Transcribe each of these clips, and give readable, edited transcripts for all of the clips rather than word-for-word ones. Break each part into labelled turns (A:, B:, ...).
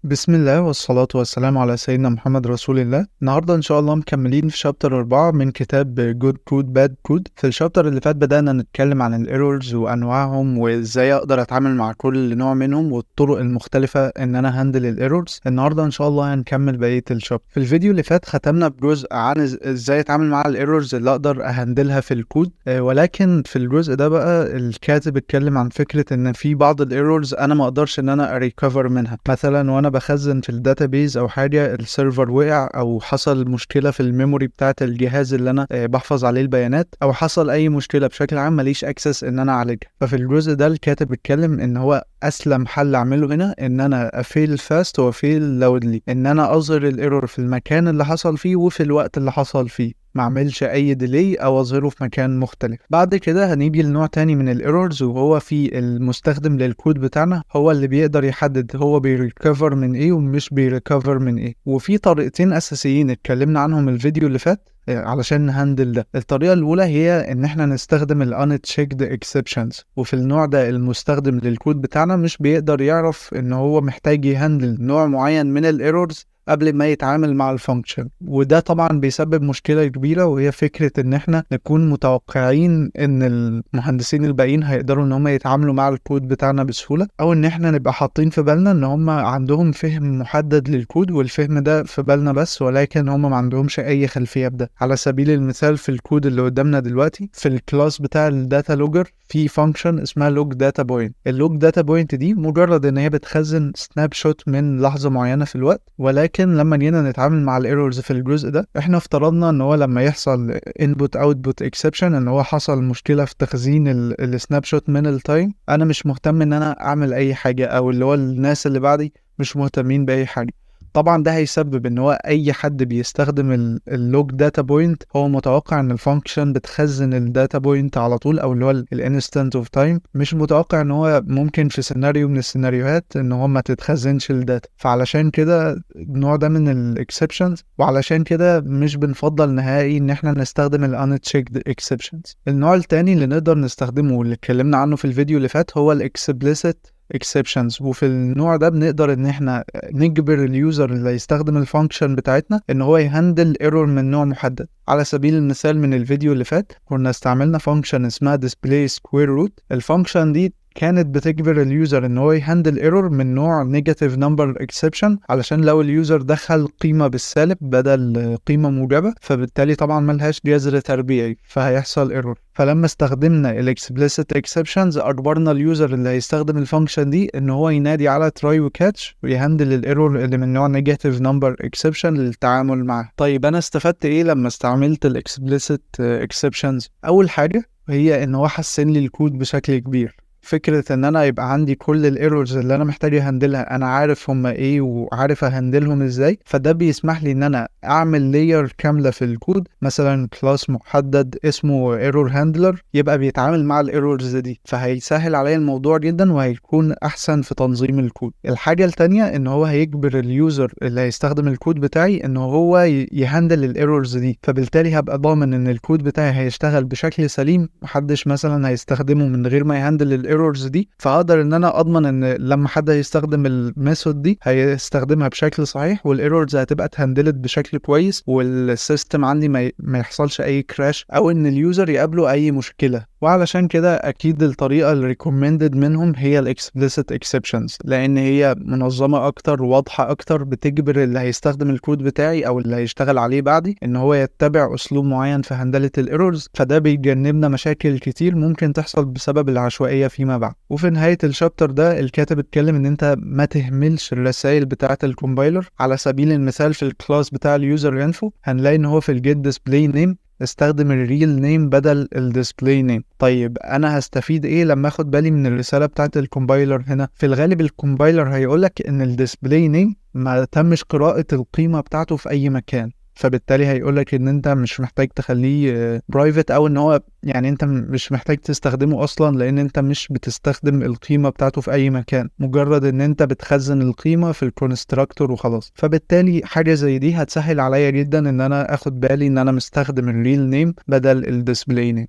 A: بسم الله والصلاة والسلام على سيدنا محمد رسول الله. النهاردة إن شاء الله مكملين في شابتر 4 من كتاب Good Code Bad Code. في الشابتر اللي فات بدأنا نتكلم عن الايرورز وأنواعهم وإزاي أقدر أتعامل مع كل نوع منهم والطرق المختلفة إن أنا هندل الايرورز. النهاردة إن شاء الله هنكمل بقية الشابتر. في الفيديو اللي فات ختمنا بجزء عن إزاي أتعامل مع الايرورز اللي أقدر أهندلها في الكود، ولكن في الجزء ده بقى الكاتب اتكلم عن فكرة إن في بعض الايرورز أنا ما أقدرش إن أنا أريكفر منها. مثلا وأنا بخزن في الداتابيز او حاجه السيرفر وقع او حصل مشكله في الميموري بتاعه الجهاز اللي انا بحفظ عليه البيانات، او حصل اي مشكله بشكل عام ماليش اكسس ان انا اعالجها. ففي الجزء ده الكاتب بيتكلم ان هو اسلم حل اعمله هنا ان انا افيل فاست وافيل لاودلي، ان انا اظهر الايرور في المكان اللي حصل فيه وفي الوقت اللي حصل فيه، ما اعملش اي ديلي او اظهره في مكان مختلف. بعد كده هنيجي لنوع تاني من الايرورز، وهو في المستخدم للكود بتاعنا هو اللي بيقدر يحدد هو بيريكفر من ايه ومش بيريكفر من ايه. وفي طريقتين اساسيين اتكلمنا عنهم الفيديو اللي فات علشان نهندل ده. الطريقة الأولى هي إن إحنا نستخدم ال unchecked exceptions، وفي النوع ده المستخدم للكود بتاعنا مش بيقدر يعرف إن هو محتاج يهندل نوع معين من الايرورز قبل ما يتعامل مع الفانكشن، وده طبعا بيسبب مشكلة كبيرة، وهي فكرة ان احنا نكون متوقعين ان المهندسين الباقيين هيقدروا ان هم يتعاملوا مع الكود بتاعنا بسهولة، او ان احنا نبقى حاطين في بالنا ان هم عندهم فهم محدد للكود والفهم ده في بالنا بس، ولكن هم ما عندهمش اي خلفية بده. على سبيل المثال في الكود اللي قدامنا دلوقتي في الكلاس بتاع الداتا لوجر في فانكشن اسمها لوج داتا بوينت. اللوج داتا بوينت دي مجرد ان هي بتخزن سناب شوت من لحظة معينة في الوقت، ولكن لما جينا نتعامل مع الايرورز في الجزء ده احنا افترضنا ان هو لما يحصل انبوت اوتبوت اكسبشن ان هو حصل مشكله في تخزين السناب شوت من التايم، انا مش مهتم ان انا اعمل اي حاجه، او اللي هو الناس اللي بعدي مش مهتمين باي حاجه. طبعا ده هيسبب ان هو اي حد بيستخدم اللوج داتا بوينت هو متوقع ان الفانكشن بتخزن الداتا بوينت على طول، او اللي هو الانستنت اوف تايم، مش متوقع ان هو ممكن في سيناريو من السيناريوهات ان هو ما تتخزنش الداتا. فعلشان كده النوع ده من الاكسبشنز، وعلشان كده مش بنفضل نهائي ان احنا نستخدم الانتشيكد اكسبشنز. النوع التاني اللي نقدر نستخدمه واللي اتكلمنا عنه في الفيديو اللي فات هو الاكسبليسيت exceptions، وفي النوع ده بنقدر ان احنا نجبر اليوزر اللي يستخدم الفانكشن بتاعتنا ان هو يهندل ايرور من نوع محدد. على سبيل المثال من الفيديو اللي فات كنا استعملنا فانكشن اسمها display square root. الفانكشن دي كانت بتجبر اليوزر ان هو يهندل ايرور من نوع نيجاتيف نمبر اكسبشن، علشان لو اليوزر دخل قيمه بالسالب بدل قيمه موجبه فبالتالي طبعا ملهاش جذر تربيعي فهيحصل ايرور. فلما استخدمنا الاكسبليسيت اكسبشنز اجبرنا اليوزر اللي هيستخدم الفانكشن دي ان هو ينادي على تراي وكاتش ويهندل الايرور اللي من نوع نيجاتيف نمبر اكسبشن للتعامل معاه. طيب انا استفدت ايه لما استعملت الاكسبليسيت اكسبشنز؟ اول حاجه هي ان هو حسن لي الكود بشكل كبير. فكرة ان انا يبقى عندي كل الايرورز اللي انا محتاج اهندلها انا عارف هما ايه وعارف اهندلهم ازاي، فده بيسمح لي ان انا اعمل لاير كاملة في الكود، مثلا كلاس محدد اسمه ايرور هاندلر يبقى بيتعامل مع الايرورز دي، فهيسهل عليا الموضوع جدا وهيكون احسن في تنظيم الكود. الحاجة التانية ان هو هيجبر اليوزر اللي هيستخدم الكود بتاعي ان هو يهندل الايرورز دي، فبالتالي هبقى ضامن ان الكود بتاعي هيشتغل بشكل سليم، محدش مثلا هيستخدمه من غير ما يهندل الايرورز دي. فاقدر ان انا اضمن ان لما حد هيستخدم الميثود دي هيستخدمها بشكل صحيح والايرورز هتبقى اتهندلت بشكل كويس، والسيستم عندي ما يحصلش اي كراش او ان اليوزر يقابله اي مشكله. وعلشان كده اكيد الطريقه الريكومندد منهم هي الاكسبليسيت اكسبشنز، لان هي منظمه اكتر واضحه اكتر، بتجبر اللي هيستخدم الكود بتاعي او اللي هيشتغل عليه بعدي ان هو يتبع اسلوب معين في هندله الايرورز، فده بيجنبنا مشاكل كتير ممكن تحصل بسبب العشوائيه فيما بعد. وفي نهايه الشابتر ده الكاتب اتكلم ان انت ما تهملش الرسائل بتاعه الكومبايلر. على سبيل المثال في الكلاس بتاع اليوزر انفو هنلاقي ان هو في الجيت ديسبلاي نيم استخدم الريل نيم بدل الديسبلاي نيم. طيب انا هستفيد ايه لما اخد بالي من الرساله بتاعت الكومبايلر هنا؟ في الغالب الكومبايلر هيقولك ان الديسبلاي نيم ما تمش قراءه القيمه بتاعته في اي مكان، فبالتالي هيقولك ان انت مش محتاج تخليه برايفت، او ان هو يعني انت مش محتاج تستخدمه اصلا لان انت مش بتستخدم القيمة بتاعته في اي مكان، مجرد ان انت بتخزن القيمة في الكونستراكتور وخلاص. فبالتالي حاجة زي دي هتسهل عليا جدا ان انا اخد بالي ان انا مستخدم الريل نيم بدل الديسبلاي نيم.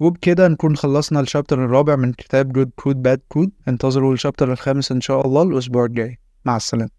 A: وبكده نكون خلصنا الشابتر الرابع من كتاب Good Code Bad Code. انتظروا الشابتر الخامس ان شاء الله الاسبوع الجاي. مع السلامة.